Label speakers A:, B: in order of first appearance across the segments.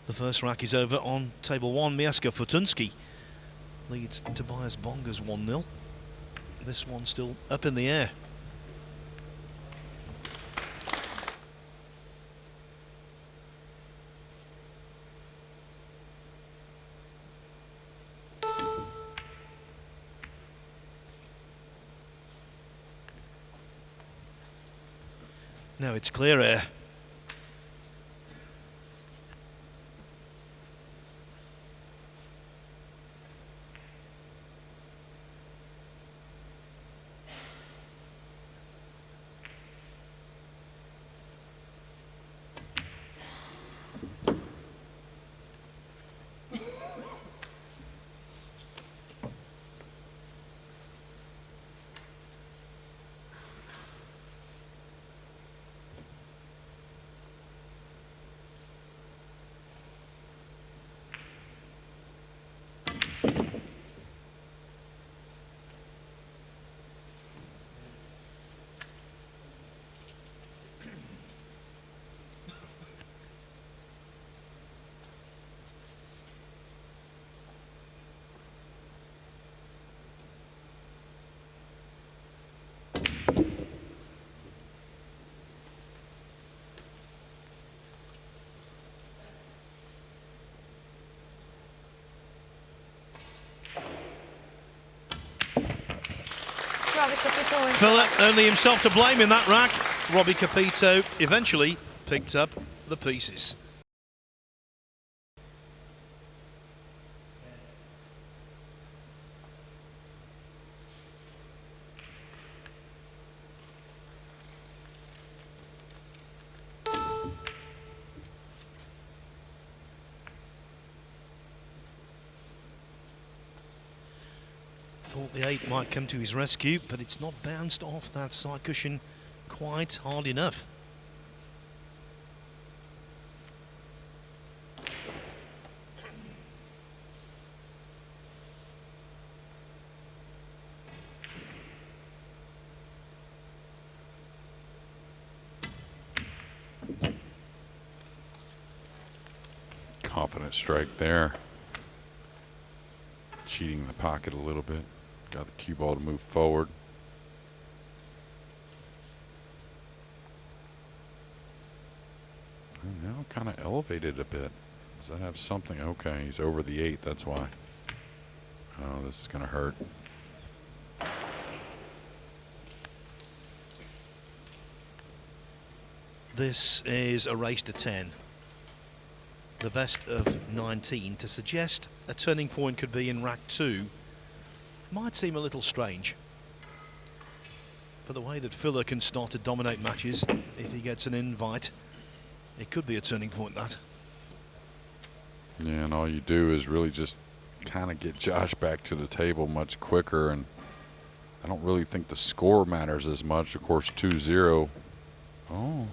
A: The first rack is over on table 1. Mieszko Fortunski leads Tobias Bongers 1-0. This one still up in the air. Now it's clear air. Philip, only himself to blame in that rack. Robbie Capito eventually picked up the pieces. Thought the 8 might come to his rescue, but it's not bounced off that side cushion quite hard enough.
B: Confident strike there. Cheating the pocket a little bit. Got the cue ball to move forward. And now kind of elevated a bit. Does that have something? Okay, he's over the 8, that's why. Oh, this is going to hurt.
A: This is a race to 10. The best of 19. To suggest a turning point could be in rack 2 might seem a little strange. But the way that Filler can start to dominate matches, if he gets an invite, it could be a turning point, that.
B: Yeah, and all you do is really just kind of get Josh back to the table much quicker, and I don't really think the score matters as much. Of course, 2-0. Oh,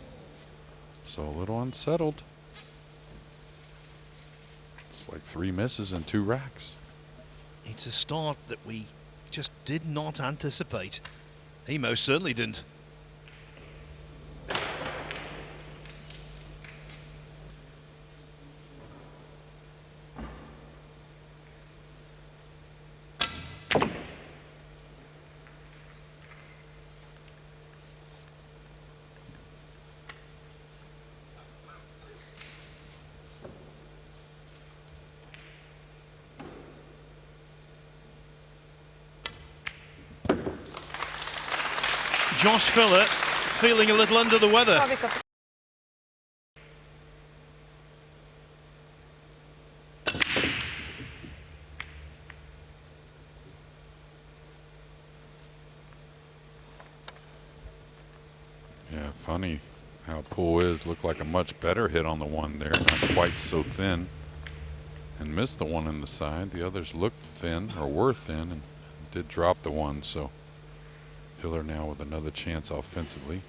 B: so a little unsettled. It's like 3 misses and 2 racks.
A: It's a start that we just did not anticipate. He most certainly didn't. Josh Filler feeling a little under the weather.
B: Yeah, funny how Poole is. Looked like a much better hit on the one there, not quite so thin. And missed the one in the side. The others looked thin, or were thin, and did drop the one, so Filler now with another chance offensively.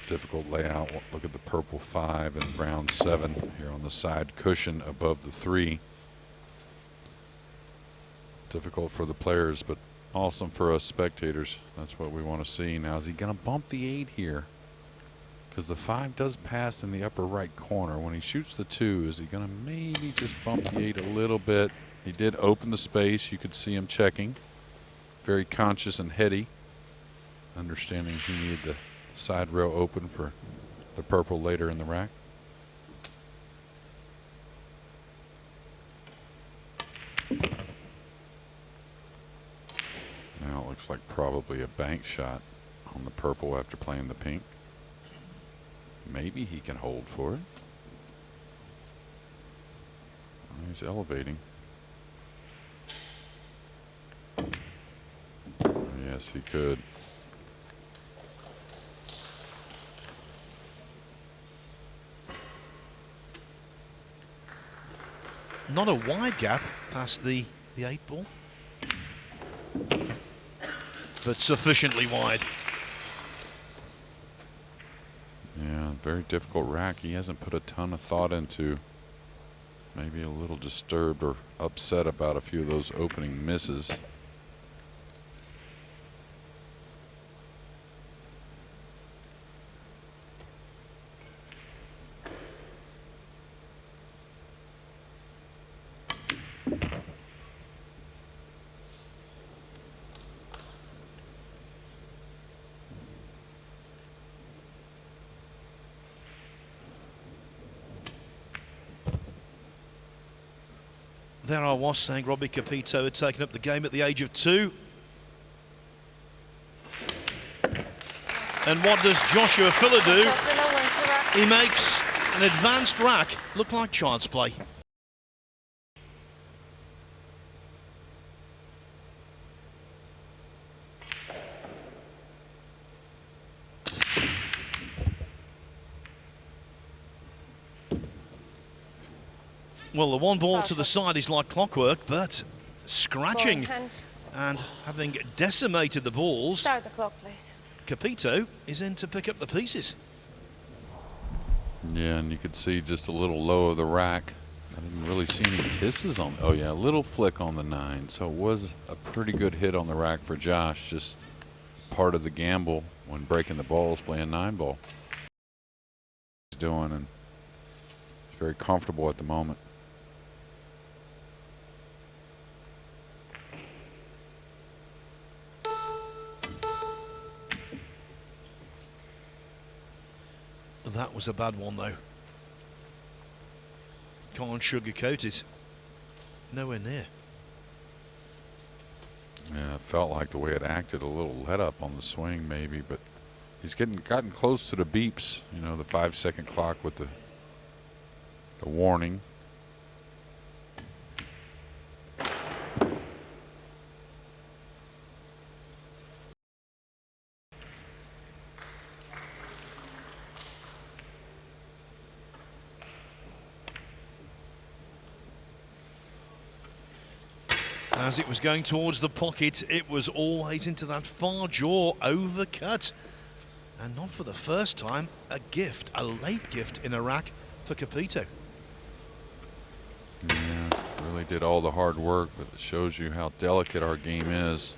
B: Difficult layout. Look at the purple 5 and brown 7 here on the side cushion above the 3. Difficult for the players, but awesome for us spectators. That's what we want to see. Now, is he going to bump the 8 here? because the 5 does pass in the upper right corner. When he shoots the 2, is he going to maybe just bump the 8 a little bit? He did open the space. You could see him checking. Very conscious and heady, understanding he needed the side rail open for the purple later in the rack. Now it looks like probably a bank shot on the purple after playing the pink. Maybe he can hold for it. He's elevating. Yes, he could.
A: Not a wide gap past the 8 ball, but sufficiently wide.
B: Yeah, very difficult rack. He hasn't put a ton of thought into. Maybe a little disturbed or upset about a few of those opening misses.
A: There I was saying Robbie Capito had taken up the game at the age of 2. And what does Joshua Filler do? He makes an advanced rack look like child's play. Well, the 1 ball to the side is like clockwork, but scratching and having decimated the balls,
C: Start the clock, please.
A: Capito is in to pick up the pieces.
B: Yeah, and you could see just a little low of the rack. I didn't really see any kisses on. Oh yeah, a little flick on the 9. So it was a pretty good hit on the rack for Josh. Just part of the gamble when breaking the balls, playing 9-ball. He's doing, and he's very comfortable at the moment.
A: That was a bad one, though. Can't sugarcoat it. Nowhere near.
B: Yeah, it felt like the way it acted, a little let up on the swing maybe, but he's gotten close to the beeps, you know, the 5-second clock with the warning.
A: As it was going towards the pocket, it was always into that far jaw overcut. And not for the first time, a gift, a late gift in a rack for Capito.
B: Yeah, really did all the hard work, but it shows you how delicate our game is.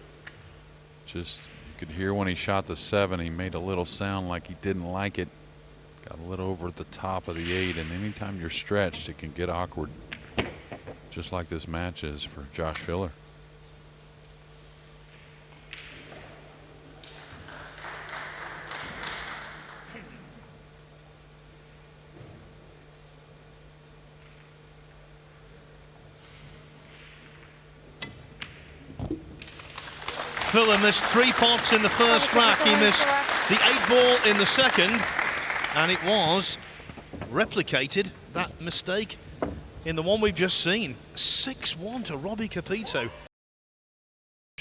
B: Just, you could hear when he shot the 7, he made a little sound like he didn't like it. Got a little over at the top of the 8, and anytime you're stretched, it can get awkward. Just like this match is for Josh Filler.
A: Filler missed 3 pots in the first rack. He missed the 8 ball in the second, and it was replicated, that mistake, in the one we've just seen. 6-1 to Robbie Capito.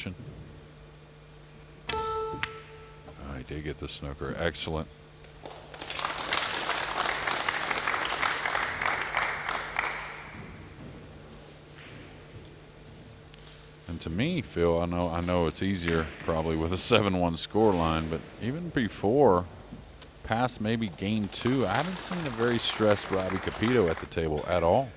B: Oh, he did get the snooker. Excellent. And to me, Phil, I know it's easier probably with a 7-1 score line, but even before, past maybe game 2, I haven't seen a very stressed Robbie Capito at the table at all.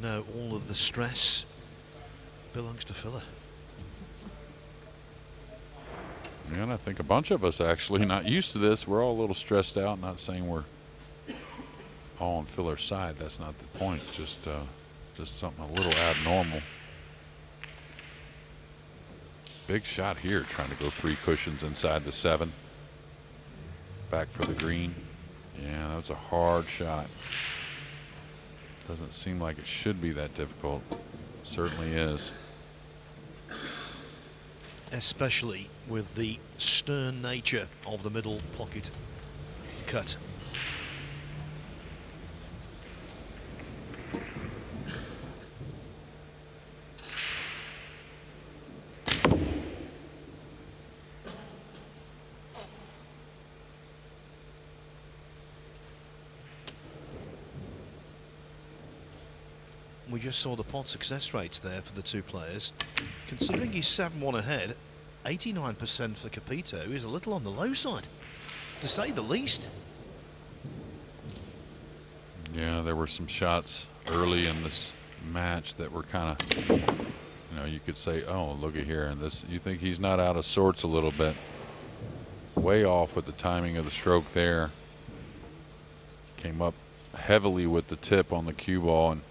A: No, all of the stress belongs to Filler.
B: Yeah, and I think a bunch of us actually not used to this. We're all a little stressed out. Not saying we're all on Filler's side. That's not the point. Just something a little abnormal. Big shot here, trying to go 3 cushions inside the 7. Back for the green. Yeah, that's a hard shot. Doesn't seem like it should be that difficult. Certainly is.
A: Especially with the stern nature of the middle pocket cut. We just saw the pot success rates there for the two players. Considering he's 7-1 ahead, 89% for Capito is a little on the low side, to say the least.
B: Yeah, there were some shots early in this match that were kind of, you know, you could say, oh, look at here. And this, you think he's not out of sorts a little bit. Way off with the timing of the stroke there. Came up heavily with the tip on the cue ball, and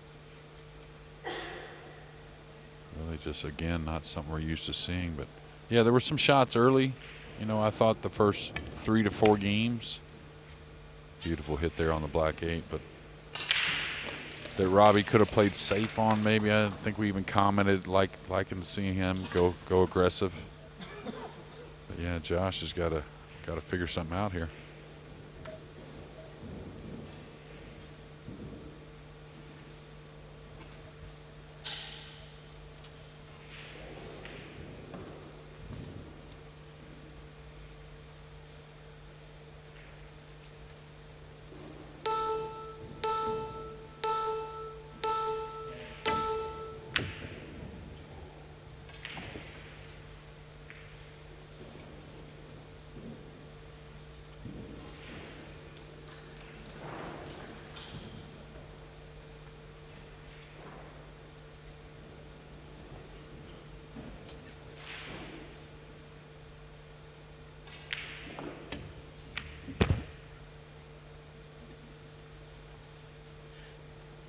B: really just, again, not something we're used to seeing. But yeah, there were some shots early. You know, I thought the first 3 to 4 games, beautiful hit there on the black 8, but that Robbie could have played safe on maybe. I think we even commented liking to see him go aggressive. But yeah, Josh has got to figure something out here.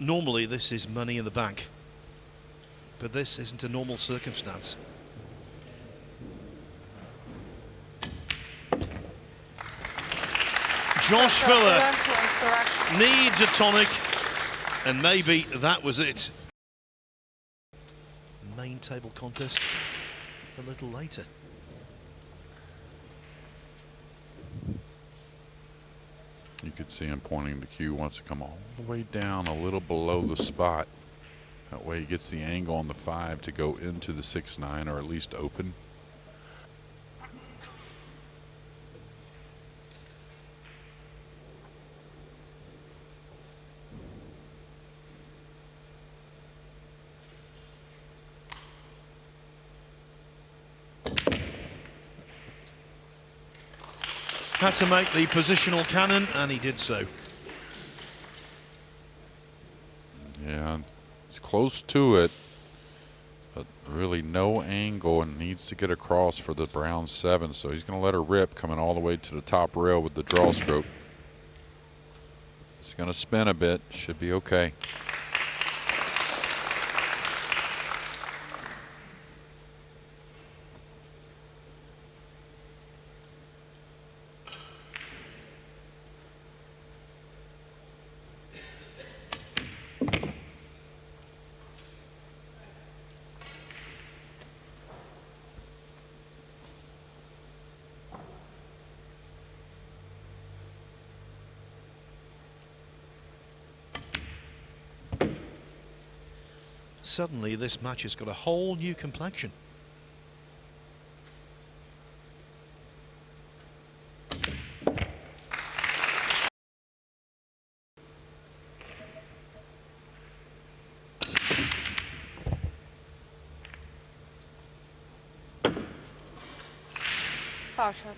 A: Normally this is money in the bank, but this isn't a normal circumstance. Josh Filler needs a tonic, and maybe that was it. Main table contest a little later.
B: You could see him pointing the cue, wants to come all the way down a little below the spot. That way he gets the angle on the 5 to go into the 6-9, or at least open.
A: Had to make the positional cannon, and he did so.
B: Yeah, it's close to it, but really no angle, and needs to get across for the brown 7. So he's going to let her rip, coming all the way to the top rail with the draw stroke. It's going to spin a bit, should be okay.
A: Suddenly this match has got a whole new complexion.
C: Foul shot.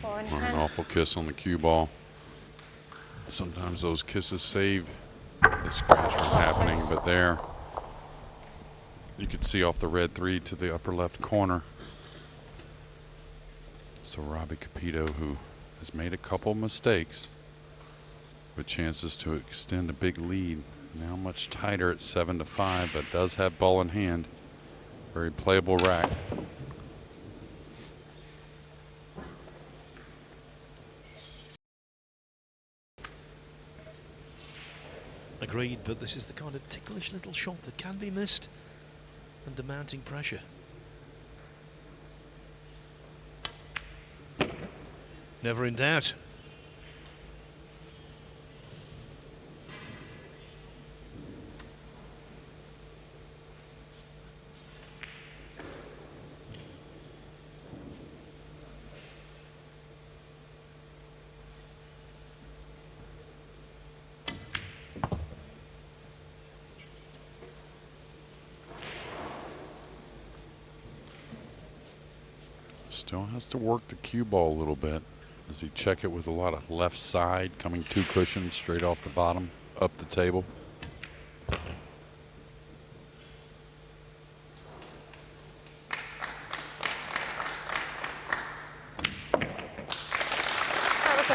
B: An awful kiss on the cue ball. Sometimes those kisses save the scratch from happening, but there you can see off the red 3 to the upper left corner. So Robbie Capito, who has made a couple mistakes with chances to extend a big lead, now much tighter at 7-5, but does have ball in hand. Very playable rack.
A: Agreed, but this is the kind of ticklish little shot that can be missed under mounting pressure. Never in doubt.
B: Still has to work the cue ball a little bit. Does he check it with a lot of left side, coming 2 cushions straight off the bottom, up the table?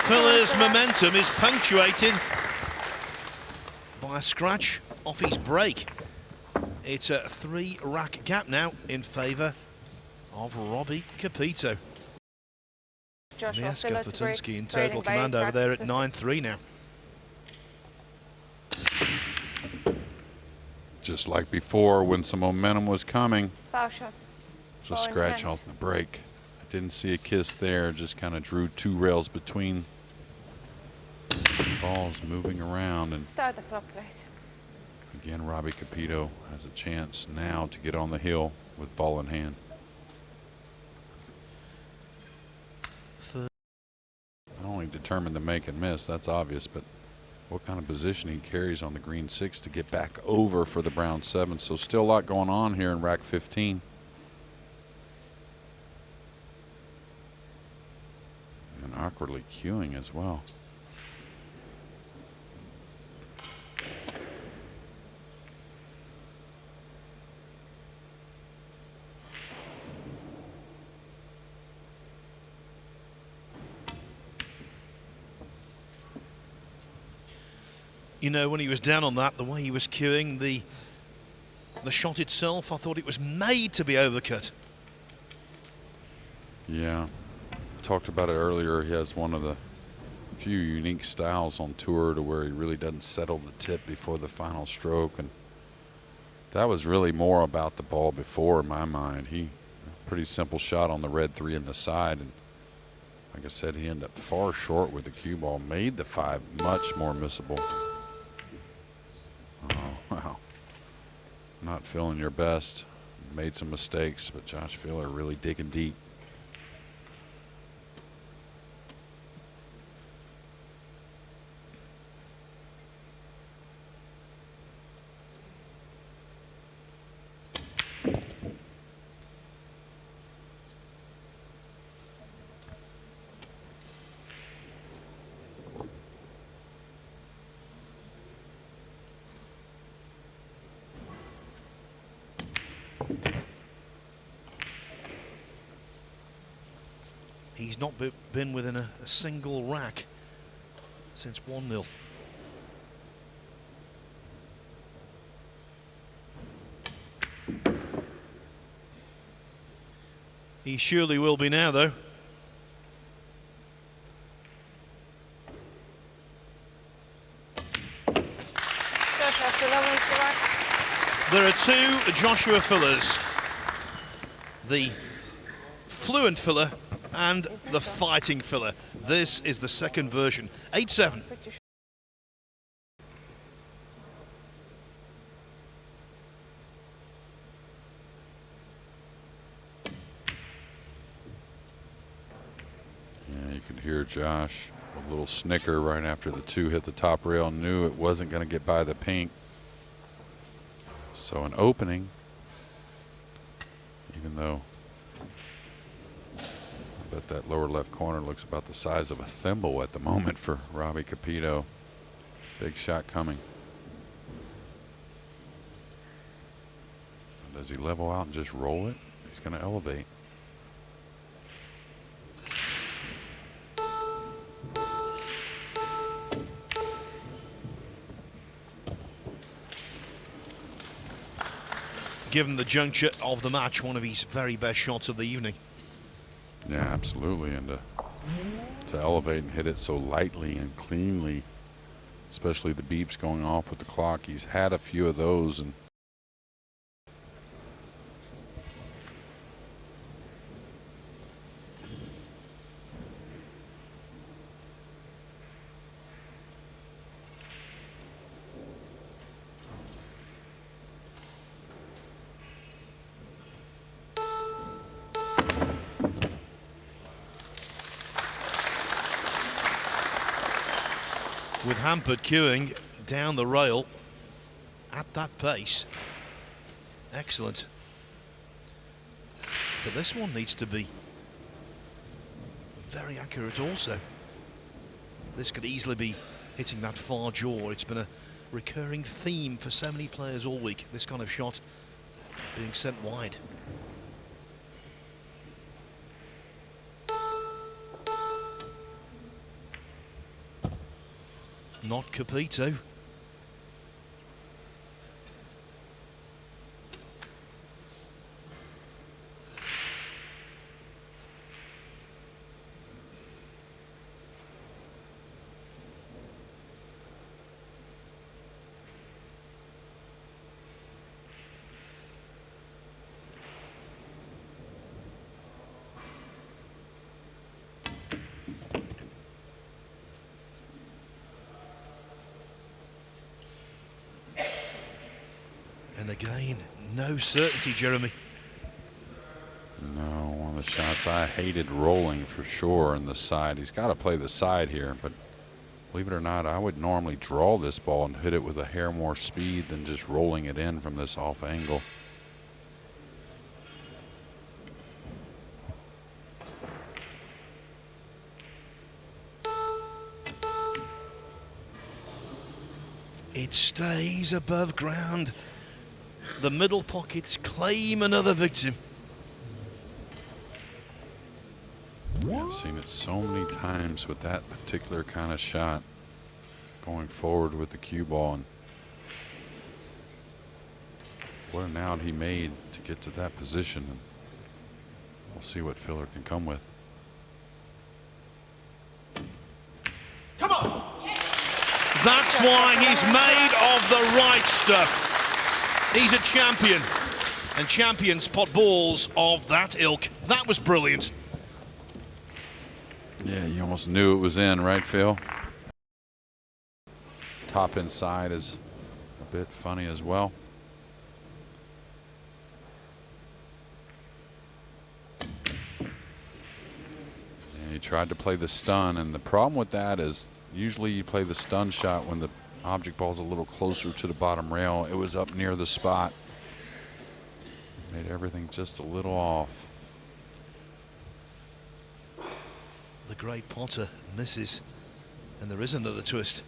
A: Fuller's momentum is punctuated by a scratch off his break. It's a 3-rack gap now in favour of Robbie Capito. Mieszka Fortunski in total command over there at 9-3 now.
B: Just like before when some momentum was coming.
C: Foul shot.
B: Just scratch off the break. I didn't see a kiss there, just kind of drew 2 rails between. Balls moving around, and
C: start the clock, please.
B: Again, Robbie Capito has a chance now to get on the hill with ball in hand. Not only determined to make and miss, that's obvious, but what kind of position he carries on the green 6 to get back over for the brown 7. So still a lot going on here in rack 15. And awkwardly cueing as well.
A: You know, when he was down on that, the way he was cueing the shot itself, I thought it was made to be overcut.
B: Yeah, talked about it earlier. He has one of the few unique styles on tour to where he really doesn't settle the tip before the final stroke, and that was really more about the ball before in my mind. He pretty simple shot on the red 3 in the side, and like I said, he ended up far short with the cue ball, made the 5 much more missable. Oh, wow. Not feeling your best. Made some mistakes, but Josh Filler really digging deep.
A: He's not been within a single rack since 1-0. He surely will be now, though. There are 2 Joshua Fillers. The fluent filler and the fighting filler. This is the second version. 8-7.
B: Yeah, you can hear Josh a little snicker right after the 2 hit the top rail. Knew it wasn't going to get by the pink. So an opening, even though I bet that lower left corner looks about the size of a thimble at the moment for Robbie Capito. Big shot coming. Does he level out and just roll it? He's going to elevate.
A: Given the juncture of the match, one of his very best shots of the evening.
B: Yeah, absolutely. And to elevate and hit it so lightly and cleanly, especially the beeps going off with the clock. He's had a few of those, and
A: with hampered queuing down the rail at that pace. Excellent. But this one needs to be very accurate also. This could easily be hitting that far jaw. It's been a recurring theme for so many players all week, this kind of shot being sent wide. Not Capito. And again, no certainty, Jeremy.
B: no, one of the shots I hated rolling for sure in the side. He's got to play the side here, but believe it or not, I would normally draw this ball and hit it with a hair more speed than just rolling it in from this off angle.
A: It stays above ground. The middle pockets claim another victim.
B: Yeah, I've seen it so many times with that particular kind of shot, going forward with the cue ball, and what an out he made to get to that position. And we'll see what Filler can come with.
A: Come on! That's why he's made of the right stuff. He's a champion, and champions pot balls of that ilk. That was brilliant.
B: Yeah, you almost knew it was in, right, Phil? Top inside is a bit funny as well. And he tried to play the stun, and the problem with that is usually you play the stun shot when the object ball's a little closer to the bottom rail. It was up near the spot. Made everything just a little off.
A: The great Potter misses, and there is another twist.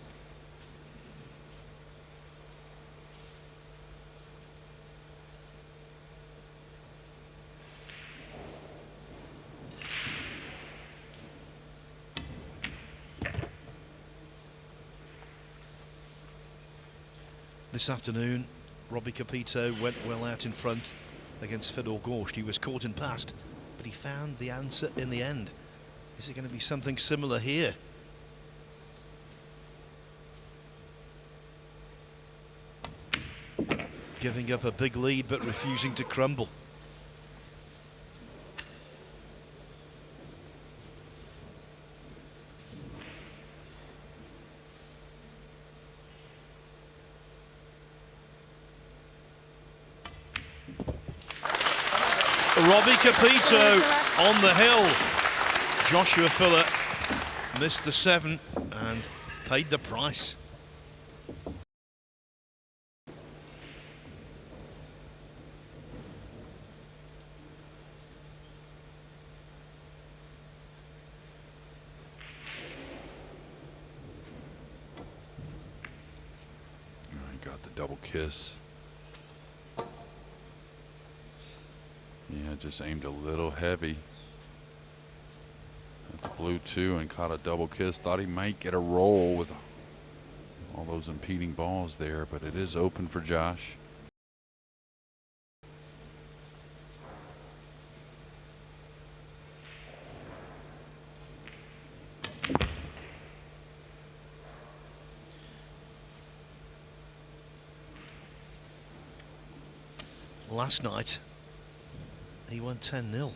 A: This afternoon, Robbie Capito went well out in front against Fedor Gorsht. He was caught in past, but he found the answer in the end. Is it going to be something similar here? Giving up a big lead, but refusing to crumble. Robbie Capito on the hill. Joshua Filler missed the 7 and paid the price.
B: double kiss. Yeah, just aimed a little heavy at the blue 2 and caught a double kiss. Thought he might get a roll with all those impeding balls there, but it is open for Josh.
A: Last night, he won 10-0.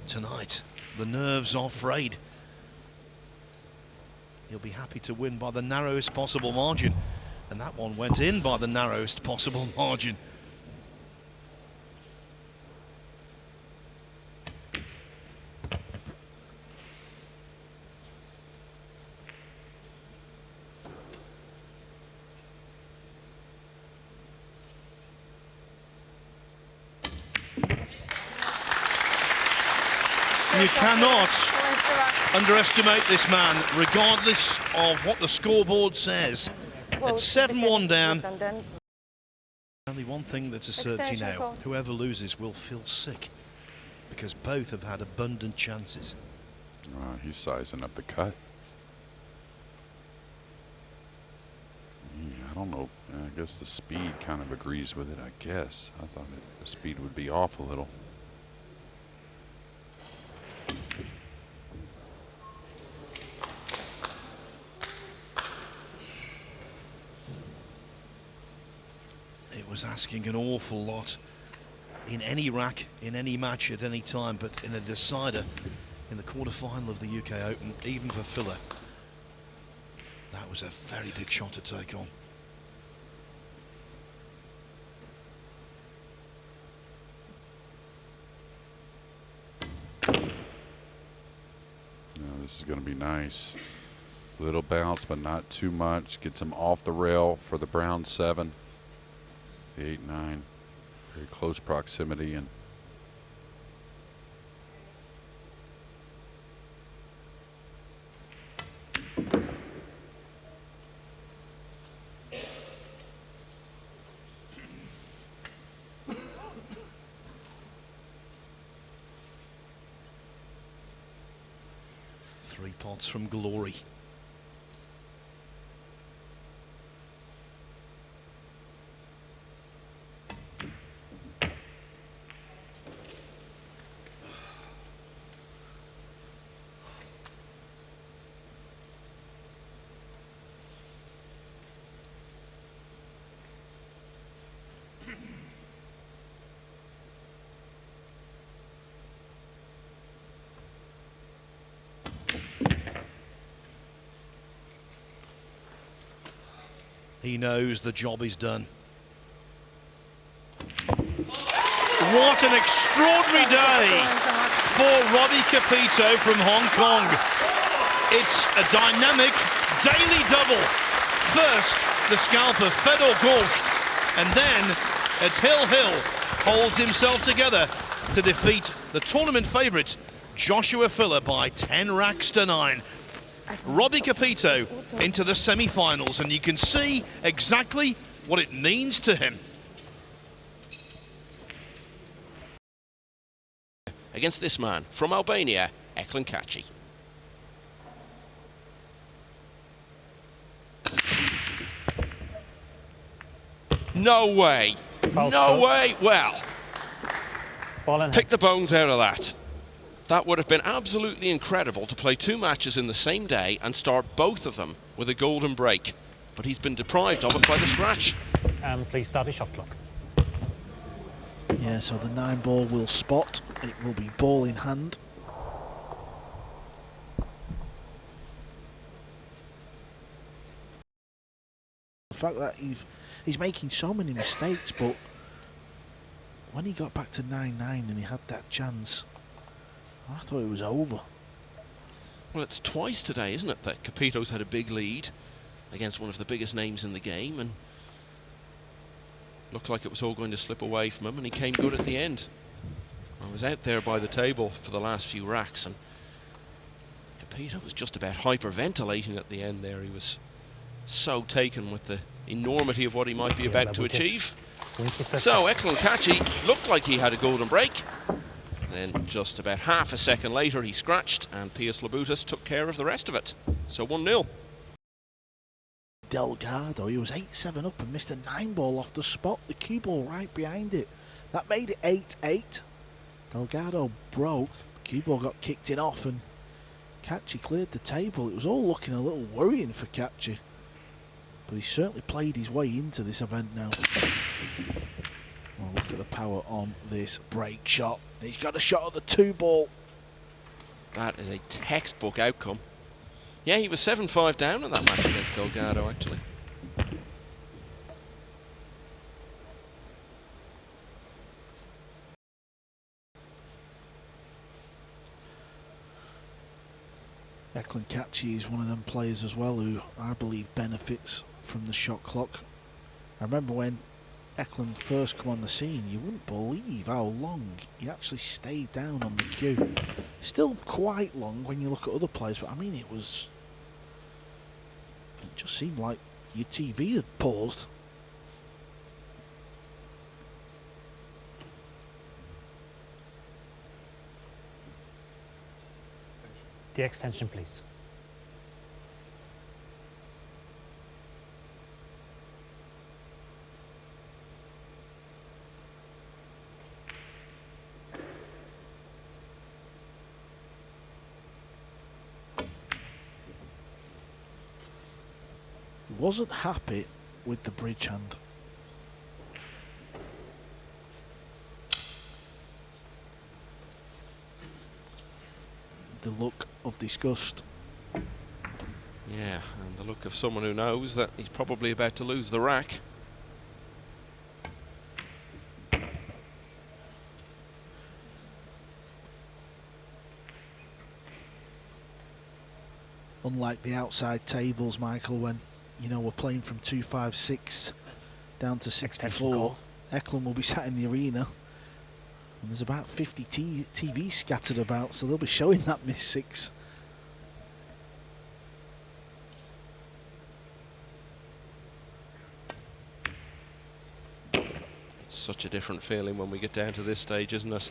A: Tonight, the nerves are frayed. He'll be happy to win by the narrowest possible margin, and that one went in by the narrowest possible margin. You cannot underestimate this man, regardless of what the scoreboard says. It's 7-1 down. Only one thing that's a certainty now. Whoever loses will feel sick, because both have had abundant chances.
B: He's sizing up the cut. I don't know. I guess the speed kind of agrees with it, I guess. I thought the speed would be off a little.
A: It was asking an awful lot in any rack, in any match, at any time, but in a decider in the quarter-final of the UK Open, even for Filler, that was a very big shot to take on.
B: This is going to be nice. Little bounce, but not too much. Gets him off the rail for the brown 7. The 8-9. Very close proximity. And
A: Three pots from glory. He knows the job is done. What an extraordinary day for Robbie Capito from Hong Kong. It's a dynamic daily double. First, the scalper Fedor Gorst, and then it's Hill holds himself together to defeat the tournament favourite Joshua Filler by 10 racks to 9. Robbie Capito into the semi-finals, and you can see exactly what it means to him.
C: Against this man from Albania, Eklent Kaçi. No way. No way. Well, pick the bones out of that. That would have been absolutely incredible to play 2 matches in the same day and start both of them with a golden break. But he's been deprived of it by the scratch.
D: And please start the shot clock.
E: Yeah, so the 9-ball will spot. It will be ball in hand. The fact that he's making so many mistakes, but when he got back to 9-9 and he had that chance, I thought it was over.
C: Well, it's twice today, isn't it, that Capito's had a big lead against one of the biggest names in the game, and looked like it was all going to slip away from him, and he came good at the end. I was out there by the table for the last few racks, and Capito was just about hyperventilating at the end there. He was so taken with the enormity of what he might be about to achieve. So Eklent Kaci looked like he had a golden break. Then just about half a second later he scratched, and Pijus Labutis took care of the rest of it. So 1-0.
E: Delgado, he was 8-7 up and missed a 9-ball off the spot. The cue ball right behind it. That made it 8-8. Delgado broke. Cue ball got kicked in off and Kaci cleared the table. It was all looking a little worrying for Kaci, but he certainly played his way into this event now. Well, look at the power on this break shot. And he's got a shot at the 2-ball.
C: That is a textbook outcome. Yeah, he was 7-5 down in that match against Delgado, actually.
E: Eklent Kaci is one of them players as well who I believe benefits from the shot clock. I remember when Eklent first come on the scene, you wouldn't believe how long he actually stayed down on the queue. Still quite long when you look at other players, but I mean it just seemed like your TV had paused.
D: The extension, please.
E: He wasn't happy with the bridge hand. The look of disgust.
C: Yeah, and the look of someone who knows that he's probably about to lose the rack.
E: Unlike the outside tables, Michael, when we're playing from 256 down to 64, Eklent will be sat in the arena and there's about 50 TVs scattered about, so they'll be showing that miss 6.
C: It's such a different feeling when we get down to this stage, isn't it?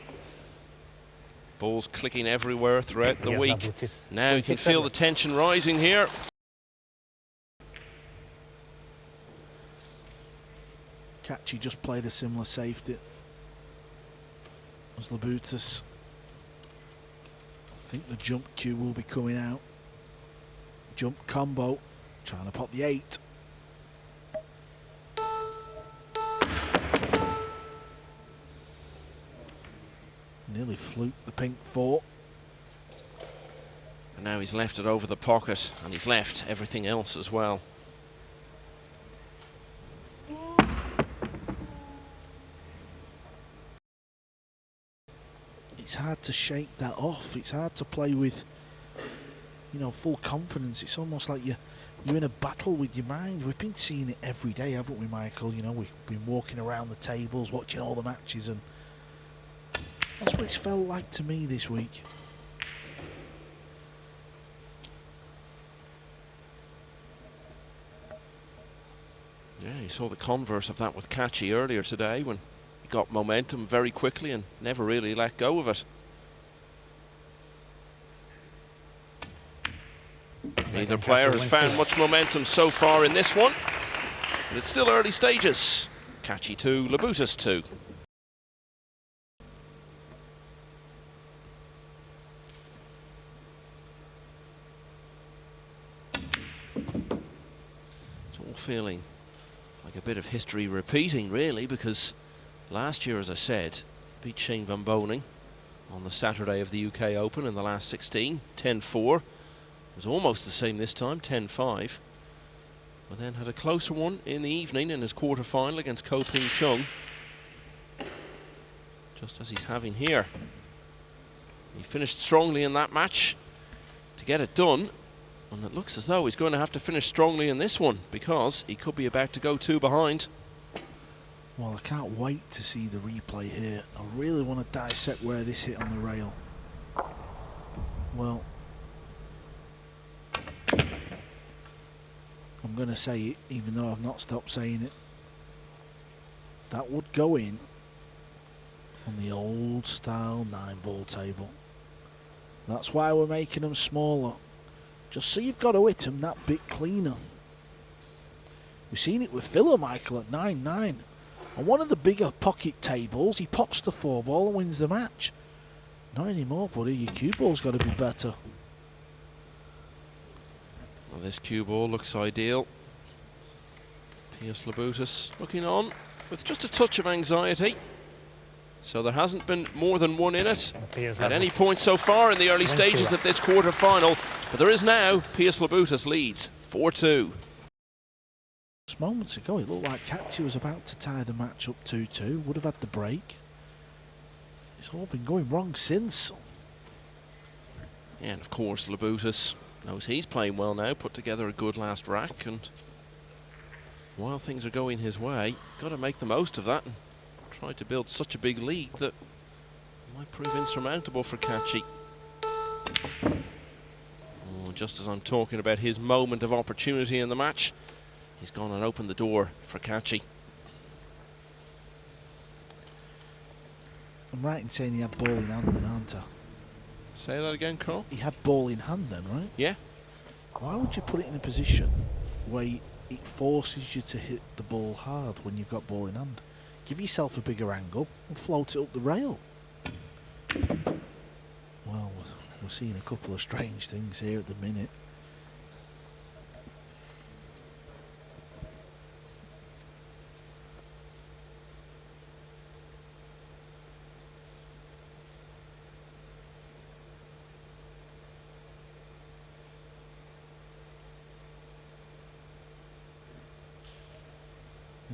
C: Balls clicking everywhere throughout the week.
D: Labutis.
C: Now you can feel the tension rising here.
E: Kaci just played a similar safety as Labutis. I think the jump cue will be coming out. Jump combo, trying to pot the 8. Nearly fluked the pink 4.
C: And now he's left it over the pocket, and he's left everything else as well.
E: It's hard to shake that off. It's hard to play with, full confidence. It's almost like you're in a battle with your mind. We've been seeing it every day, haven't we, Michael? We've been walking around the tables, watching all the matches, and that's what it's felt like to me this week.
C: Yeah, you saw the converse of that with Kaci earlier today when he got momentum very quickly and never really let go of it. Neither player has found much momentum so far in this one, but it's still early stages. Kaci 2, Labutis 2. It's all feeling like a bit of history repeating, really, because last year, as I said, beat Shane Van Boning on the Saturday of the UK Open in the last 16, 10-4. It was almost the same this time, 10-5. But then had a closer one in the evening in his quarter-final against Ko Ping Chung, just as he's having here. He finished strongly in that match to get it done, and it looks as though he's going to have to finish strongly in this one, because he could be about to go 2 behind.
E: Well, I can't wait to see the replay here. I really want to dissect where this hit on the rail. Well, I'm going to say it, even though I've not stopped saying it. That would go in on the old style 9-ball table. That's why we're making them smaller. Just so you've got to hit them that bit cleaner. We've seen it with Filler Michael at 9-9. On one of the bigger pocket tables, he pops the 4-ball and wins the match. Not anymore, buddy. Your cue ball's got to be better.
C: Well, this cue ball looks ideal. Pijus Labutis looking on with just a touch of anxiety. So there hasn't been more than one in it at any point so far in the early stages of this quarter-final. But there is now. Pijus Labutis leads 4-2.
E: Just moments ago, it looked like Kaci was about to tie the match up 2-2. Would have had the break. It's all been going wrong since.
C: Yeah, and of course, Labutis knows he's playing well now, put together a good last rack, and while things are going his way, got to make the most of that and try to build such a big lead that might prove insurmountable for Kaci. Oh, just as I'm talking about his moment of opportunity in the match, he's gone and opened the door for Kaci.
E: I'm right in saying he had ball in hand then, aren't I?
C: Say that again, Carl?
E: He had ball in hand then, right?
C: Yeah.
E: Why would you put it in a position where it forces you to hit the ball hard when you've got ball in hand? Give yourself a bigger angle and float it up the rail. Well, we're seeing a couple of strange things here at the minute.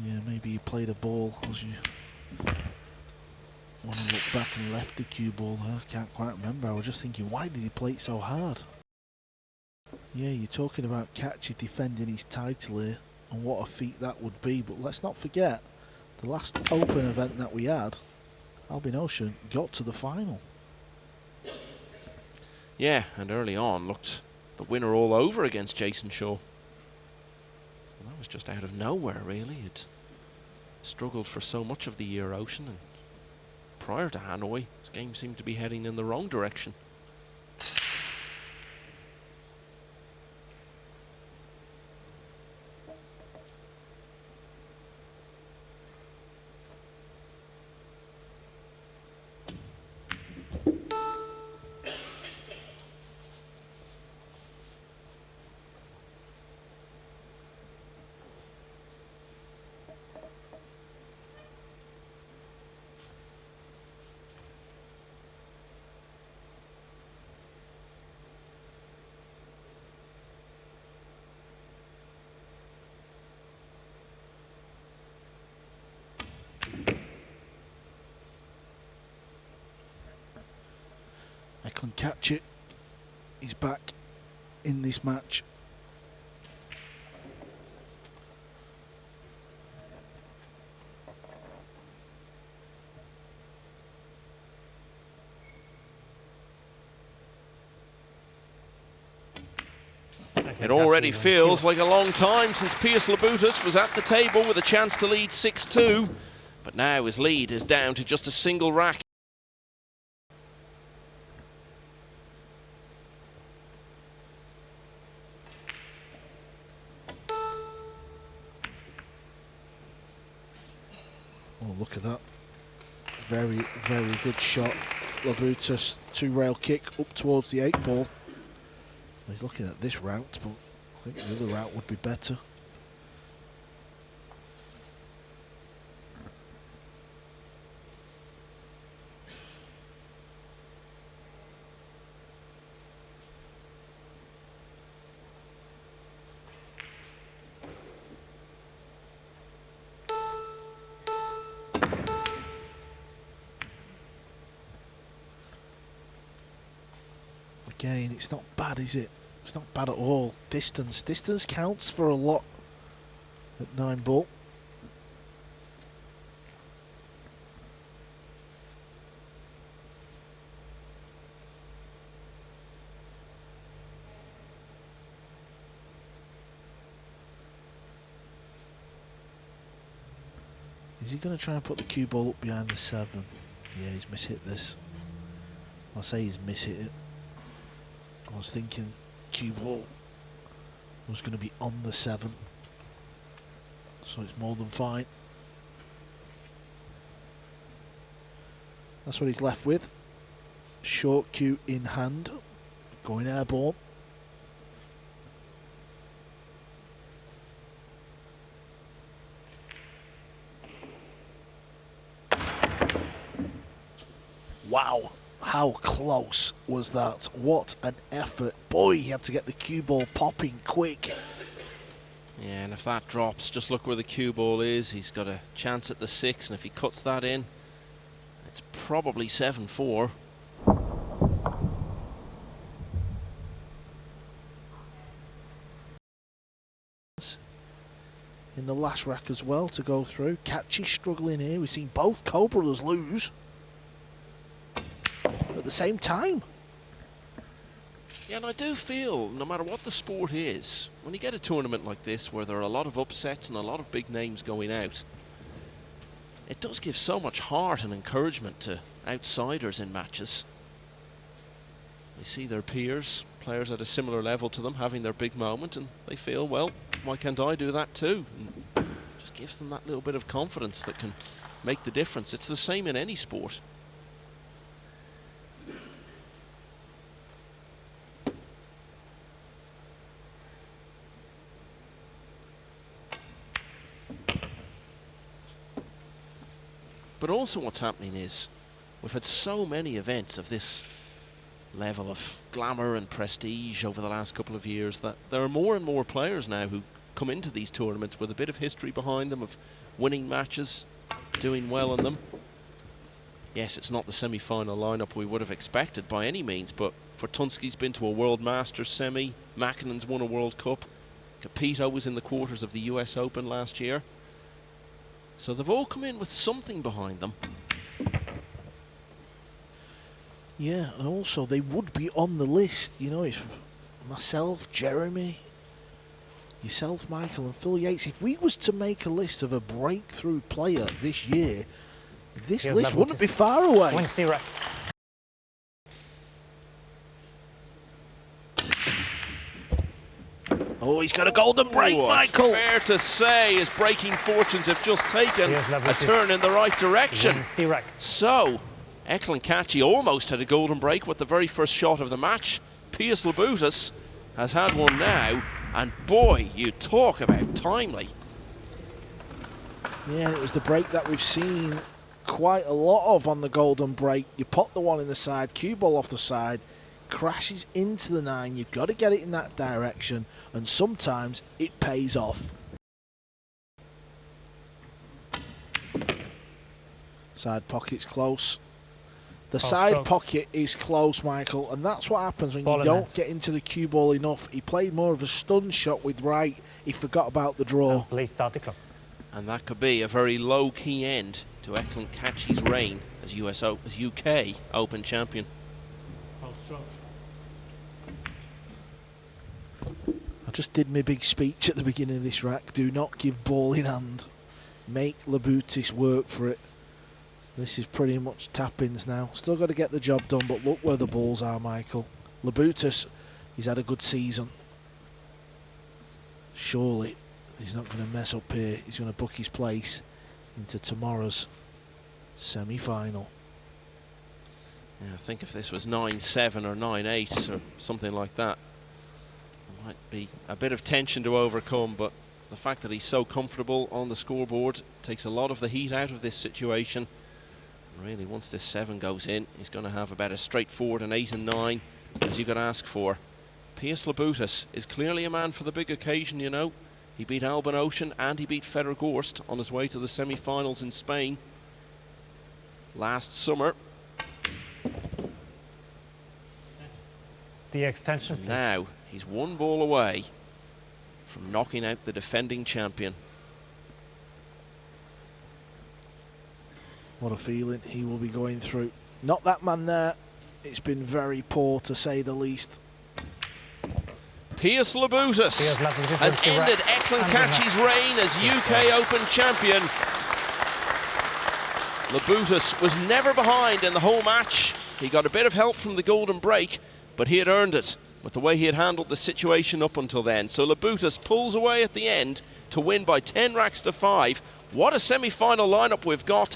E: Yeah, maybe he played a ball as you want to look back and left the cue ball there. Can't quite remember. I was just thinking, why did he play it so hard? Yeah, you're talking about Kaci defending his title here and what a feat that would be. But let's not forget, the last Open event that we had, Albin Ocean got to the final.
C: Yeah, and early on looked the winner all over against Jason Shaw. And that was just out of nowhere, really. It struggled for so much of the year, Ocean, and prior to Hanoi, his game seemed to be heading in the wrong direction.
E: Eklent Kaci is back in this match.
C: It already feels like a long time since Pijus Labutis was at the table with a chance to lead 6-2, but now his lead is down to just a single rack.
E: Oh, look at that. Very, very good shot. Labutis, 2-rail kick up towards the 8-ball. He's looking at this route, but I think the other route would be better. Again, it's not bad, is it? It's not bad at all. Distance counts for a lot at 9-ball. Is he going to try and put the cue ball up behind the 7? Yeah, he's mishit this. I'll say he's mishit it. I was thinking cue ball was going to be on the 7. So it's more than fine. That's what he's left with. Short cue in hand. Going airborne. Wow, how close was that? What an effort. Boy, he had to get the cue ball popping quick.
C: Yeah, and if that drops, just look where the cue ball is. He's got a chance at the 6, and if he cuts that in, it's probably 7-4.
E: In the last rack as well to go through. Kaci struggling here. We've seen both co-brothers lose at the same time.
C: Yeah, and I do feel, no matter what the sport is, when you get a tournament like this where there are a lot of upsets and a lot of big names going out, it does give so much heart and encouragement to outsiders in matches. They see their peers, players at a similar level to them, having their big moment, and they feel, well, why can't I do that too? And just gives them that little bit of confidence that can make the difference. It's the same in any sport. But also what's happening is we've had so many events of this level of glamour and prestige over the last couple of years that there are more and more players now who come into these tournaments with a bit of history behind them of winning matches, doing well in them. Yes, it's not the semi-final lineup we would have expected by any means, but Fortunski's been to a World Masters semi, Makinen's won a World Cup, Capito was in the quarters of the US Open last year. So they've all come in with something behind them.
E: Yeah, and also they would be on the list. You know, it's myself, Jeremy, yourself, Michael, and Phil Yates. If we was to make a list of a breakthrough player this year, this list wouldn't be far away.
D: Wednesday, right.
E: Oh, he's got a golden break, Michael.
C: Fair to say his breaking fortunes have just taken a turn in the right direction. So, Eklent Kaçi almost had a golden break with the very first shot of the match. Pijus Labutis has had one now, and boy, you talk about timely.
E: Yeah, it was the break that we've seen quite a lot of on the golden break. You pot the one in the side, cue ball off the side, crashes into the 9. You've got to get it in that direction, and sometimes it pays off. Side pocket's close. The side pocket is close, Michael, and that's what happens when you don't get into the cue ball enough. He played more of a stun shot with right. He forgot about the draw.
D: Please start the clock.
C: And that could be a very low-key end to Eklent Kaçi's reign as UK Open champion.
E: I just did my big speech at the beginning of this rack. Do not give ball in hand. Make Labutis work for it. This is pretty much tap-ins now. Still got to get the job done, but look where the balls are, Michael. Labutis, he's had a good season. Surely he's not going to mess up here. He's going to book his place into tomorrow's semi-final.
C: Yeah, I think if this was 9-7 or 9-8 or something like that, there might be a bit of tension to overcome, but the fact that he's so comfortable on the scoreboard takes a lot of the heat out of this situation. And really, once this 7 goes in, he's going to have about as straightforward an 8 and 9 as you could ask for. Pijus Labutis is clearly a man for the big occasion, you know. He beat Alban Ocean and he beat Federer Gorst on his way to the semi-finals in Spain last summer.
D: The extension,
C: please. Now he's one ball away from knocking out the defending champion.
E: What a feeling he will be going through. Not that man there. It's been very poor, to say the least.
C: Pijus Labutis has ended Eklent Kaçi's reign as UK Open champion. Labutis was never behind in the whole match. He got a bit of help from the golden break, but he had earned it with the way he had handled the situation up until then. So Labutis pulls away at the end to win by 10 racks to 5. What a semi-final lineup we've got.